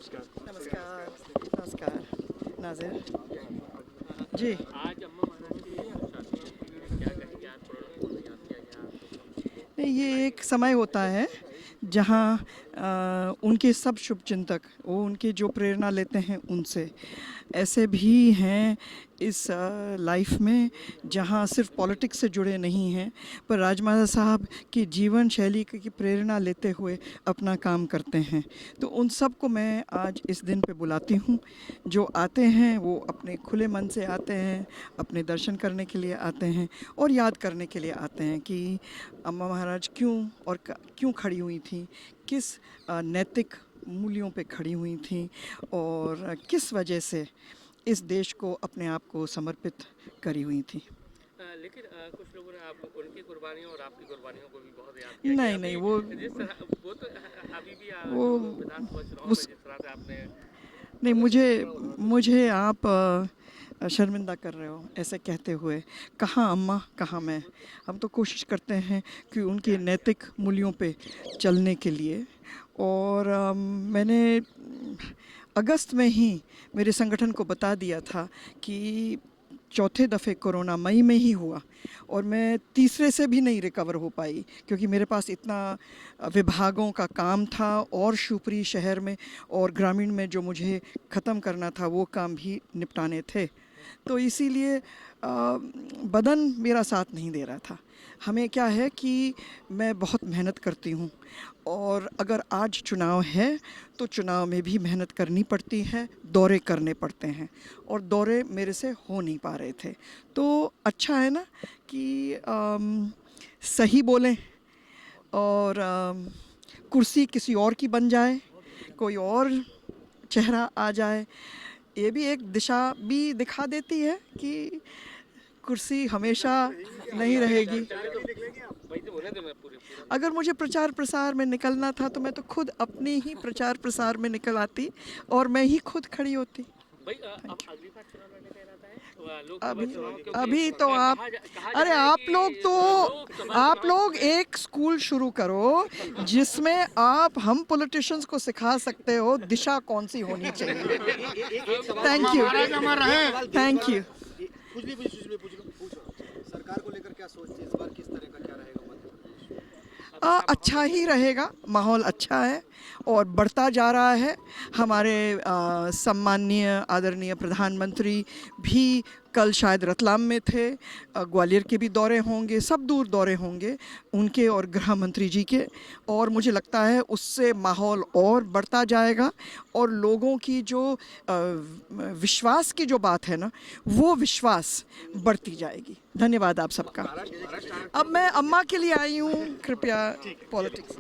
नमस्कार। नमस्कार नाज़िर जी। आज अम्मा महाराज की शादी है, क्या कहेंगे? आज पूर्ण याद किया गया आपको। नहीं, ये एक समय होता है जहाँ उनके सब शुभचिंतक वो उनके जो प्रेरणा लेते हैं उनसे ऐसे भी हैं इस लाइफ में जहाँ सिर्फ पॉलिटिक्स से जुड़े नहीं हैं पर राजमाता साहब की जीवन शैली की प्रेरणा लेते हुए अपना काम करते हैं। तो उन सब को मैं आज इस दिन पे बुलाती हूँ। जो आते हैं वो अपने खुले मन से आते हैं, अपने दर्शन करने के लिए आते हैं और याद करने के लिए आते हैं कि अम्मा महाराज क्यों और क्यों खड़ी हुई थी, किस नैतिक मूल्यों पे खड़ी हुई थी और किस वजह से इस देश को अपने आप को समर्पित करी हुई थी। लेकिन कुछ लोगों ने आप उनकी कुर्बानियों और आपकी कुर्बानियों को भी बहुत याद किया कि नहीं नहीं, अभी जिस तरह वो तो अभी भी वो जो विधानसभा चुनाव में उस जिस तरह से आपने नहीं, प्रदर्शन मुझे किया और मुझे आप शर्मिंदा कर रहे हो ऐसे कहते हुए। कहाँ अम्मा, कहाँ मैं। हम तो कोशिश करते हैं कि उनके नैतिक मूल्यों पे चलने के लिए। और मैंने अगस्त में ही मेरे संगठन को बता दिया था कि चौथे दफ़े कोरोना मई में ही हुआ और मैं तीसरे से भी नहीं रिकवर हो पाई क्योंकि मेरे पास इतना विभागों का काम था और शिवपुरी शहर में और ग्रामीण में जो मुझे ख़त्म करना था वो काम भी निपटाने थे। तो इसीलिए बदन मेरा साथ नहीं दे रहा था। हमें क्या है कि मैं बहुत मेहनत करती हूँ और अगर आज चुनाव है तो चुनाव में भी मेहनत करनी पड़ती है, दौरे करने पड़ते हैं और दौरे मेरे से हो नहीं पा रहे थे। तो अच्छा है ना कि सही बोलें और कुर्सी किसी और की बन जाए, कोई और चेहरा आ जाए। ये भी एक दिशा भी दिखा देती है कि कुर्सी हमेशा नहीं रहेगी। वही तो बोले थे मैं पूरे पूरे अगर मुझे प्रचार प्रसार में निकलना था तो मैं तो खुद अपने ही प्रचार प्रसार में निकल आती और मैं ही खुद खड़ी होती। भाई अब अगली बार चुनाव लड़ने का इरादा है लोकसभा अभी चुनाव अभी क्योंकि तो आप कहा जा अरे रहा है आप लोग कि तो लोकसभा आप चुनाव लोग एक स्कूल शुरू करो जिसमें आप हम पॉलिटिशियंस को सिखा सकते हो दिशा कौन सी होनी चाहिए। Thank you, thank you. सरकार को लेकर क्या सोचते हैं इस बार, किस तरह का क्या रहेगा मध्य प्रदेश? अच्छा ही रहेगा, माहौल अच्छा है और बढ़ता जा रहा है। हमारे सम्माननीय आदरणीय प्रधानमंत्री भी कल शायद रतलाम में थे। ग्वालियर के भी दौरे होंगे, सब दूर दौरे होंगे उनके और गृह मंत्री जी के और मुझे लगता है उससे माहौल और बढ़ता जाएगा और लोगों की जो विश्वास की जो बात है ना वो विश्वास बढ़ती जाएगी। धन्यवाद आप सबका। अब मैं अम्मा के लिए आई हूँ, कृपया पॉलिटिक्स